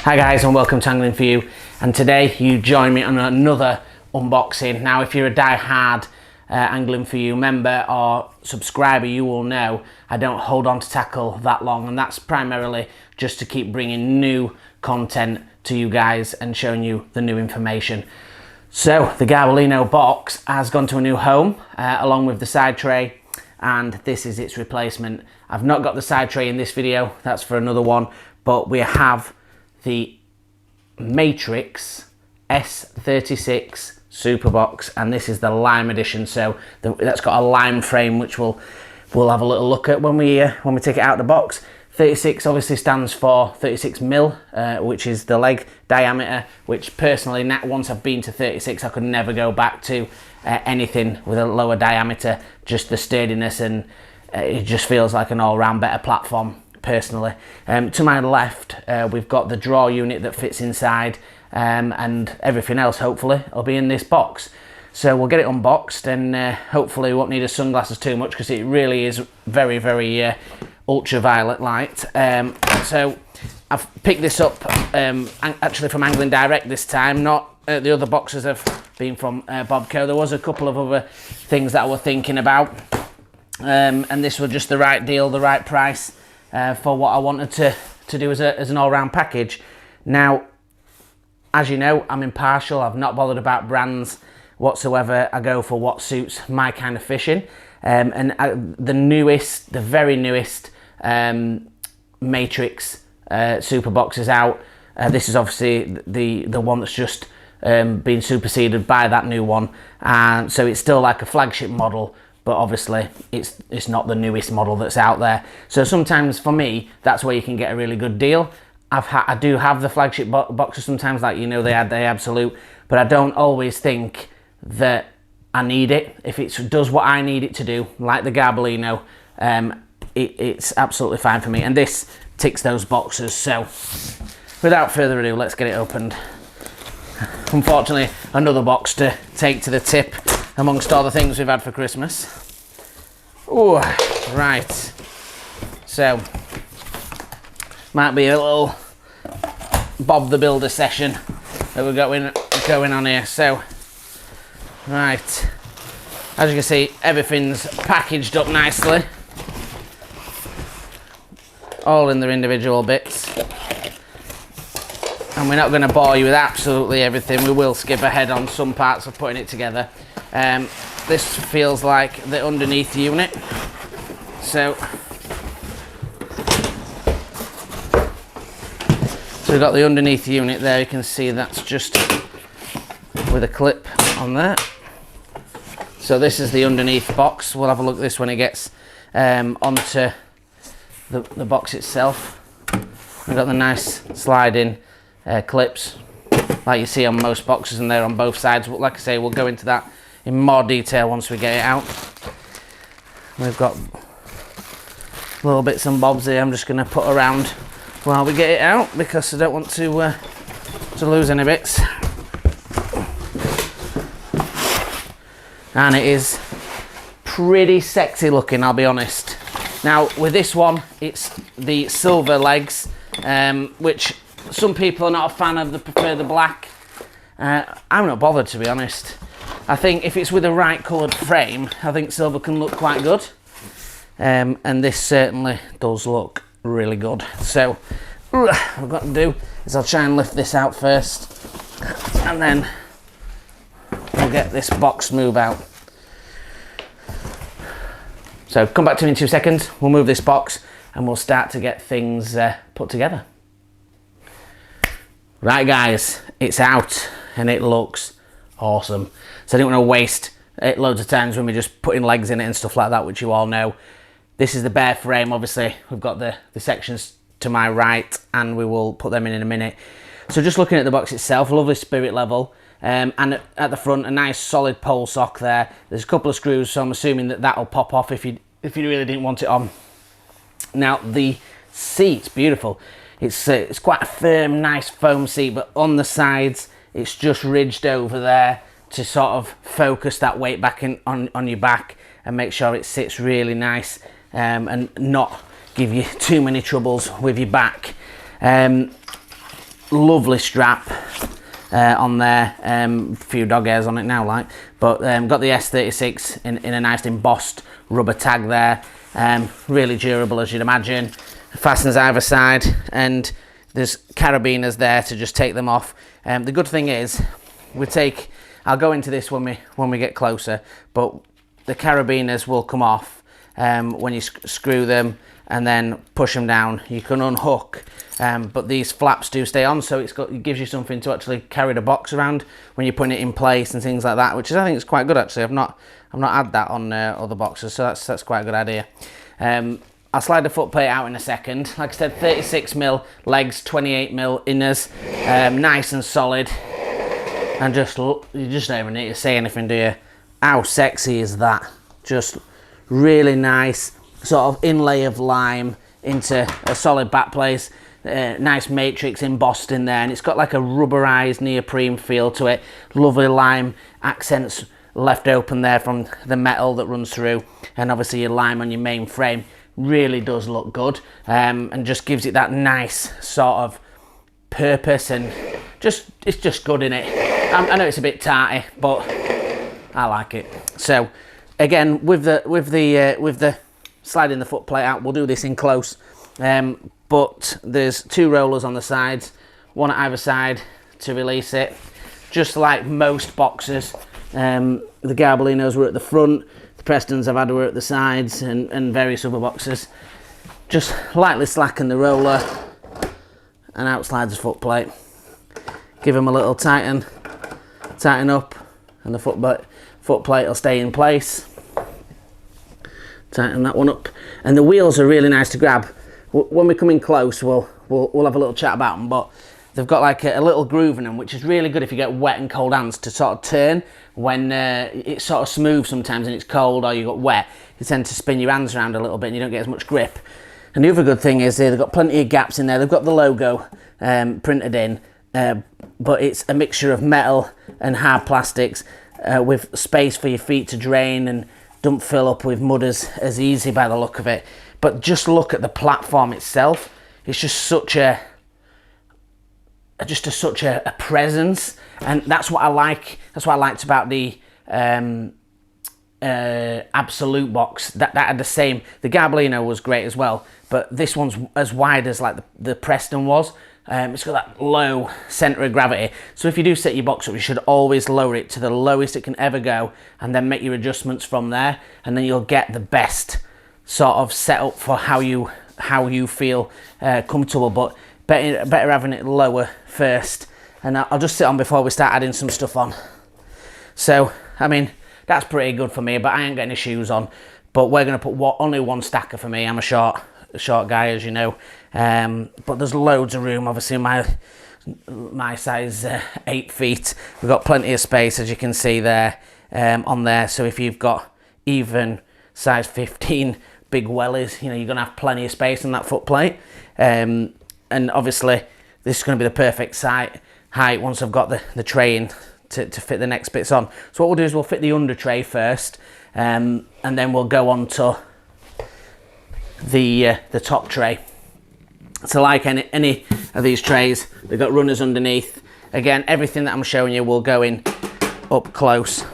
Hi guys, and welcome to Angling For You, and today you join me on another unboxing. Now if you're a die-hard Angling For You member or subscriber, you will know I don't hold on to tackle that long, and that's primarily just to keep bringing new content to you guys and showing you the new information. So the Garbolino box has gone to a new home along with the side tray, and this is its replacement. I've not got the side tray in this video, that's for another one, but we have the Matrix S36 Superbox, and this is the lime edition. So that's got a lime frame, which we'll have a little look at when we take it out of the box. 36 obviously stands for 36 mil, which is the leg diameter, which personally, once I've been to 36, I could never go back to anything with a lower diameter. Just the sturdiness, and it just feels like an all-round better platform personally. To my left, we've got the draw unit that fits inside, and everything else hopefully will be in this box. So we'll get it unboxed, and hopefully we won't need the sunglasses too much, because it really is very, very ultraviolet light. So I've picked this up actually from Angling Direct this time, not the other boxes have been from Bobco. There was a couple of other things that I was thinking about, and this was just the right deal, the right price for what I wanted to do as an all-round package. Now, as you know, I'm impartial. I've not bothered about brands whatsoever. I go for what suits my kind of fishing. And the very newest Matrix Superbox is out. This is obviously the one that's just been superseded by that new one, and so it's still like a flagship model, but obviously it's not the newest model that's out there. So sometimes for me, that's where you can get a really good deal. I do have the flagship boxes sometimes, like, you know, they had the Absolute, but I don't always think that I need it. If it does what I need it to do, like the Garbolino, it's absolutely fine for me, and this ticks those boxes. So without further ado, let's get it opened. Unfortunately, another box to take to the tip amongst all the things we've had for Christmas. Oh, right. So might be a little Bob the Builder session that we're going on here. So right, as you can see, everything's packaged up nicely, all in their individual bits, and we're not going to bore you with absolutely everything. We will skip ahead on some parts of putting it together. This feels like the underneath unit. So we've got the underneath unit there. You can see that's just with a clip on there. So this is the underneath box. We'll have a look at this when it gets onto the box itself. We've got the nice sliding clips like you see on most boxes, and they're on both sides. Like I say, we'll go into that in more detail once we get it out. We've got little bits and bobs here I'm just going to put around while we get it out, because I don't want to lose any bits. And it is pretty sexy looking, I'll be honest. Now with this one, it's the silver legs, which some people are not a fan of, they prefer the black. I'm not bothered, to be honest. I think if it's with the right coloured frame, I think silver can look quite good. And this certainly does look really good. So what I've got to do is I'll try and lift this out first, and then we'll get this box move out. So come back to me in 2 seconds, we'll move this box and we'll start to get things put together. Right guys, it's out and it looks awesome. So I didn't want to waste it loads of times when we're just putting legs in it and stuff like that, which you all know. This is the bare frame. Obviously we've got the sections to my right, and we will put them in a minute. So just looking at the box itself, lovely spirit level, and at the front a nice solid pole sock there. There's a couple of screws, so I'm assuming that will pop off if you really didn't want it on. Now the seat's beautiful. It's quite a firm, nice foam seat, but on the sides it's just ridged over there to sort of focus that weight back on your back and make sure it sits really nice, and not give you too many troubles with your back. lovely strap on there, a few dog hairs on it now, but got the S36 in a nice embossed rubber tag there. Really durable, as you'd imagine. Fastens either side, and there's carabiners there to just take them off. The good thing is, I'll go into this when we get closer, but the carabiners will come off when you screw them and then push them down. You can unhook, but these flaps do stay on, so it gives you something to actually carry the box around when you're putting it in place and things like that, which I think is quite good actually. I've not had that on other boxes, so that's quite a good idea. I'll slide the foot plate out in a second. Like I said, 36mm legs, 28mm inners, nice and solid. And you just don't even need to say anything, do you? How sexy is that? Just really nice sort of inlay of lime into a solid back place. Nice matrix embossed in there, and it's got like a rubberized neoprene feel to it. Lovely lime accents left open there from the metal that runs through, and obviously your lime on your main frame really does look good, and just gives it that nice sort of purpose, and it's just good in it. I know it's a bit tarty, but I like it. So again, with the sliding the foot plate out, we'll do this in close, but there's 2 rollers on the sides, one at either side to release it, just like most boxes. The Garbolinos were at the front, the Prestons I've had were at the sides, and various other boxes. Just lightly slacken the roller and out slides the foot plate. Give them a little tighten up, and the foot plate will stay in place. Tighten that one up, and the wheels are really nice to grab. When we come in close, we'll have a little chat about them, but they've got like a little groove in them, which is really good if you get wet and cold hands to sort of turn when it's sort of smooth sometimes and it's cold, or you got wet. You tend to spin your hands around a little bit and you don't get as much grip. And the other good thing is they've got plenty of gaps in there. They've got the logo printed in, but it's a mixture of metal and hard plastics with space for your feet to drain, and don't fill up with mud as easy by the look of it. But just look at the platform itself. It's just such a presence, and that's what I like. That's what I liked about the Absolute box. That had the same. The Garbolino was great as well, but this one's as wide as like the Preston was. It's got that low centre of gravity, so if you do set your box up, you should always lower it to the lowest it can ever go, and then make your adjustments from there, and then you'll get the best sort of setup for how you feel comfortable. But better having it lower first, and I'll just sit on before we start adding some stuff on. So I mean, that's pretty good for me, but I ain't getting any shoes on. But we're going to put only one stacker for me. I'm a short guy, as you know, but there's loads of room. Obviously my size 8 feet, we've got plenty of space, as you can see there, on there. So if you've got even size 15 big wellies, you know, you're going to have plenty of space on that foot plate. And obviously this is going to be the perfect height once I've got the tray in to fit the next bits on. So what we'll do is we'll fit the under tray first, and then we'll go on to the top tray. So like any of these trays, they've got runners underneath. Again, everything that I'm showing you will go in up close.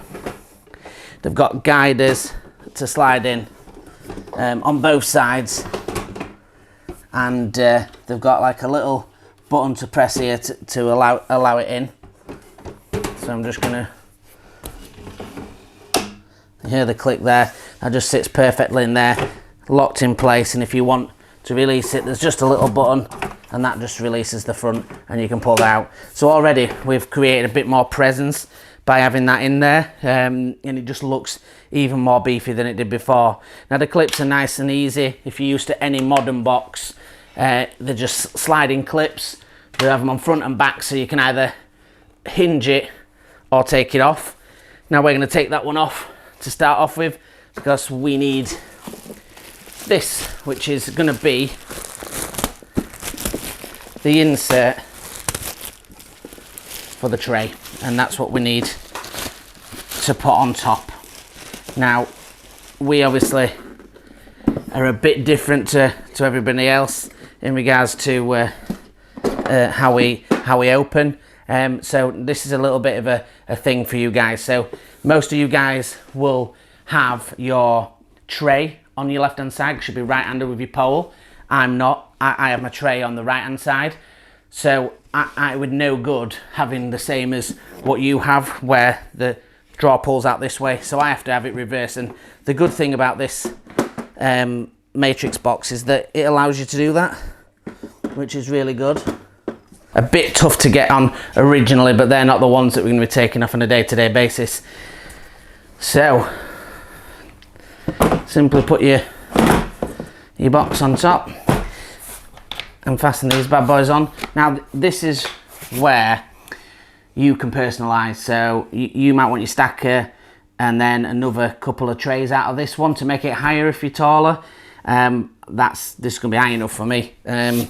They've got guiders to slide in on both sides, and they've got like a little button to press here to allow it in. So I'm just gonna, you hear the click there, that just sits perfectly in there, locked in place. And if you want to release it, there's just a little button, and that just releases the front, and you can pull that out. So already we've created a bit more presence by having that in there, and it just looks even more beefy than it did before. Now the clips are nice and easy. If you're used to any modern box, they're just sliding clips. They have them on front and back, so you can either hinge it or take it off. Now we're going to take that one off to start off with, because we need this, which is going to be the insert for the tray, and that's what we need to put on top. Now we obviously are a bit different to everybody else in regards to how we how we open. So this is a little bit of a thing for you guys. So most of you guys will have your tray on your left hand side, should be right-handed with your pole. I'm not. I have my tray on the right-hand side. So I would no good having the same as what you have, where the drawer pulls out this way. So I have to have it reversed. And the good thing about this matrix box is that it allows you to do that, which is really good. A bit tough to get on originally, but they're not the ones that we're going to be taking off on a day-to-day basis. So simply put your box on top and fasten these bad boys on. Now this is where you can personalize. So you might want your stacker and then another couple of trays out of this one to make it higher if you're taller. This is going to be high enough for me. And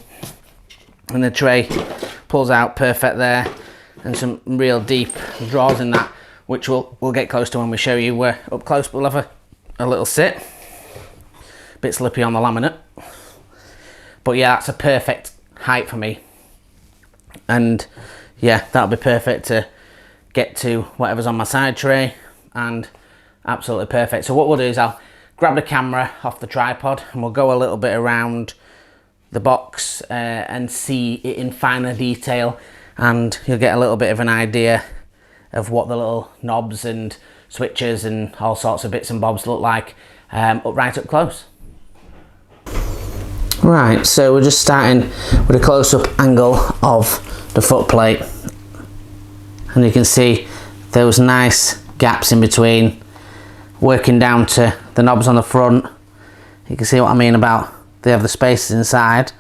the tray pulls out perfect there, and some real deep drawers in that, which we'll get close to when we show you. Up close we'll have a little sit. Bit slippy on the laminate, but yeah, that's a perfect height for me. And yeah, that'll be perfect to get to whatever's on my side tray, and absolutely perfect. So what we'll do is I'll grab the camera off the tripod and we'll go a little bit around the box and see it in finer detail, and you'll get a little bit of an idea of what the little knobs and switches and all sorts of bits and bobs look like right up close. Right, so we're just starting with a close-up angle of the footplate, and you can see those nice gaps in between, working down to the knobs on the front. You can see what I mean about they have the spaces inside,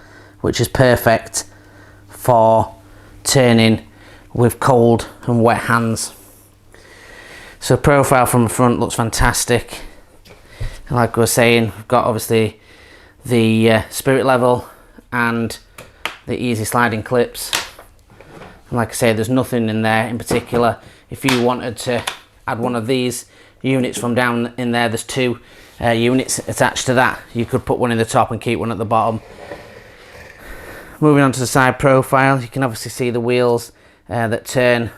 which is perfect for turning with cold and wet hands. So profile from the front looks fantastic. And like we were saying, we've got obviously the spirit level and the easy sliding clips. And like I say, there's nothing in there in particular. If you wanted to add one of these units from down in there, there's two units attached to that. You could put one in the top and keep one at the bottom. Moving on to the side profile, you can obviously see the wheels that turn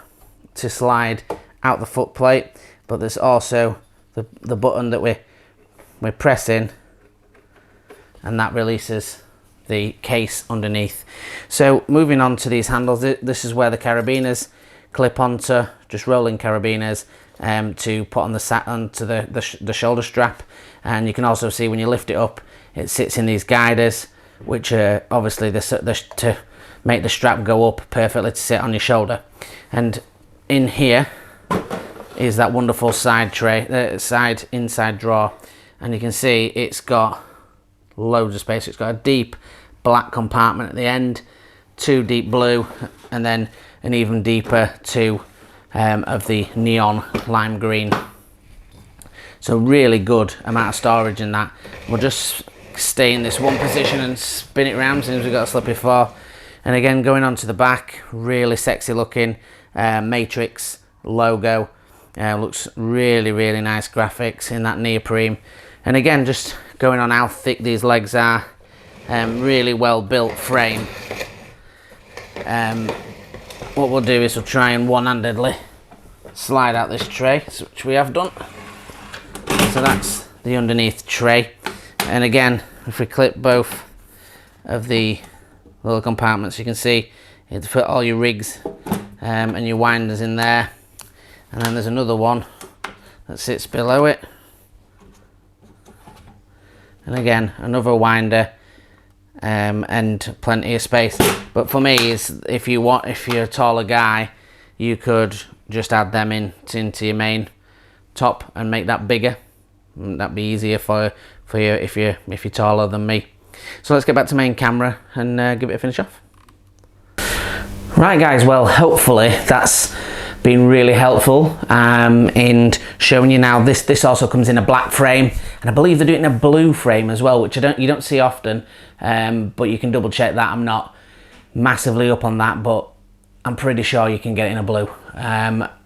to slide out the footplate, but there's also the button that we're pressing, and that releases the case underneath. So moving on to these handles, this is where the carabiners clip onto, just rolling carabiners to put on onto the shoulder strap. And you can also see when you lift it up, it sits in these guiders, which are obviously to make the strap go up perfectly to sit on your shoulder. And in here is that wonderful side tray, inside drawer, and you can see it's got loads of space. It's got a deep black compartment at the end, two deep blue, and then an even deeper two of the neon lime green. So really good amount of storage in that. We'll just stay in this one position and spin it around since we've got a slippy floor. And again, going on to the back, really sexy looking matrix logo. Looks really, really nice graphics in that neoprene. And again, just going on how thick these legs are, really well built frame. What we'll do is we'll try and one-handedly slide out this tray, which we have done. So that's the underneath tray. And again, if we clip both of the little compartments, you can see you fit all your rigs and your winders in there. And then there's another one that sits below it. And again, another winder and plenty of space. But for me, is if you're a taller guy, you could just add them into your main top and make that bigger. That'd be easier for you if you're taller than me. So let's get back to main camera and give it a finish off. Right guys, well hopefully that's been really helpful in showing you. Now this also comes in a black frame, and I believe they do it in a blue frame as well, which you don't see often, but you can double check that. I'm not massively up on that, but I'm pretty sure you can get it in a blue.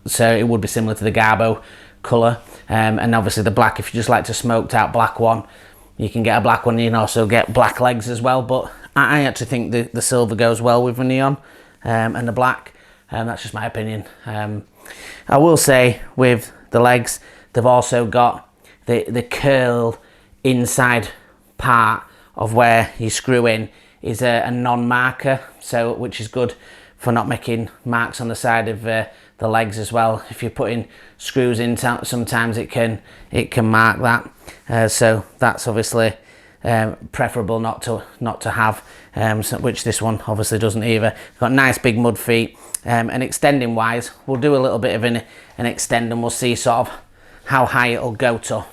So it would be similar to the Garbo colour, and obviously the black, if you just like to smoked out black one, you can get a black one. You can also get black legs as well, but I actually think the silver goes well with the neon. and the black. That's just my opinion. I will say with the legs, they've also got the curl inside part of where you screw in is a non-marker, so which is good for not making marks on the side of the legs as well. If you're putting screws in, sometimes it can mark that. So that's obviously preferable not to have, which this one obviously doesn't either. Got nice big mud feet, and extending wise, we'll do a little bit of an extend and we'll see sort of how high it'll go to.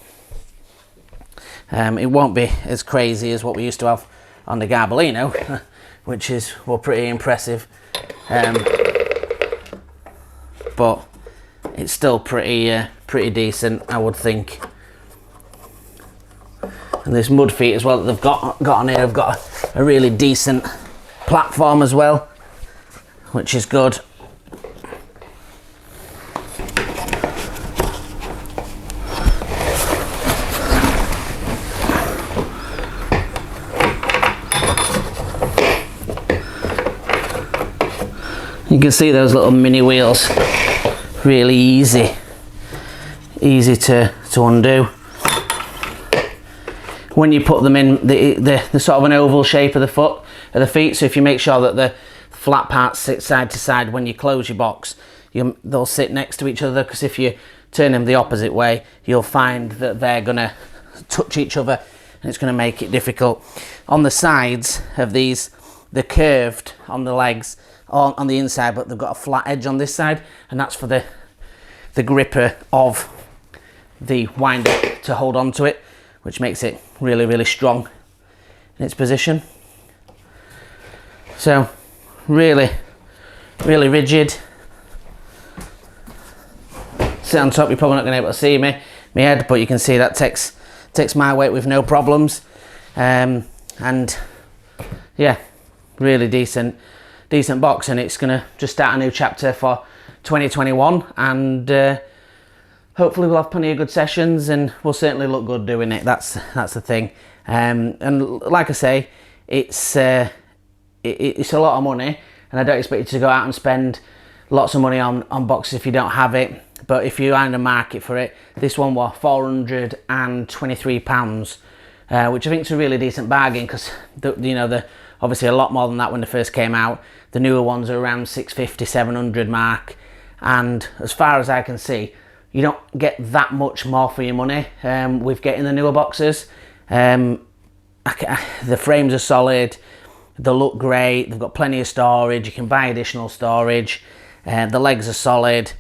It won't be as crazy as what we used to have on the Garbolino, which were pretty impressive, but it's still pretty decent, I would think. And this mud feet as well that they've got on here, have got a really decent platform as well, which is good. You can see those little mini wheels, really easy to undo. When you put them in the sort of an oval shape of the feet, so if you make sure that the flat parts sit side to side when you close your box, they'll sit next to each other, because if you turn them the opposite way, you'll find that they're gonna touch each other and it's gonna make it difficult. On the sides of these, they're curved on the legs on the inside, but they've got a flat edge on this side, and that's for the gripper of the winder to hold on to it, which makes it really strong in its position. So really rigid. Sit on top, you're probably not going to be able to see my head, but you can see that takes my weight with no problems. And yeah, really decent box, and it's gonna just start a new chapter for 2021, and hopefully we'll have plenty of good sessions, and we'll certainly look good doing it. That's the thing. And like I say, it's a lot of money, and I don't expect you to go out and spend lots of money on boxes if you don't have it. But if you are in the market for it, this one was £423, which I think is a really decent bargain, because the obviously a lot more than that when they first came out. The newer ones are around 650, 700 mark, and as far as I can see, you don't get that much more for your money with getting the newer boxes. The frames are solid, they look great, they've got plenty of storage, you can buy additional storage, the legs are solid.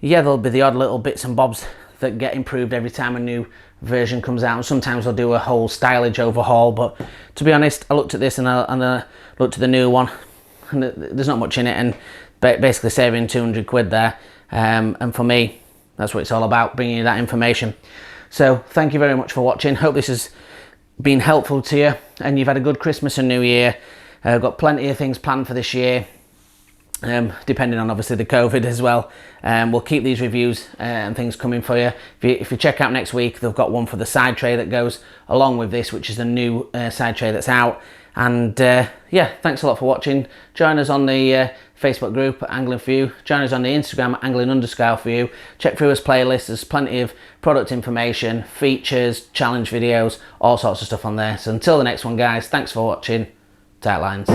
Yeah, there'll be the odd little bits and bobs that get improved every time a new version comes out, and sometimes they'll do a whole stylish overhaul, but to be honest, I looked at this and I looked at the new one, and there's not much in it, and basically saving 200 quid there, and for me, that's what it's all about, bringing you that information. So thank you very much for watching. Hope this has been helpful to you, and you've had a good Christmas and New Year. Got plenty of things planned for this year, depending on obviously the COVID as well. We'll keep these reviews and things coming for you. If you check out next week, they've got one for the side tray that goes along with this, which is the new side tray that's out. And yeah, thanks a lot for watching. Join us on the Facebook group Angling For You. Join us on the Instagram Angling_for_you. Check through his playlist. There's plenty of product information, features, challenge videos, all sorts of stuff on there. So until the next one, guys, thanks for watching. Tight lines.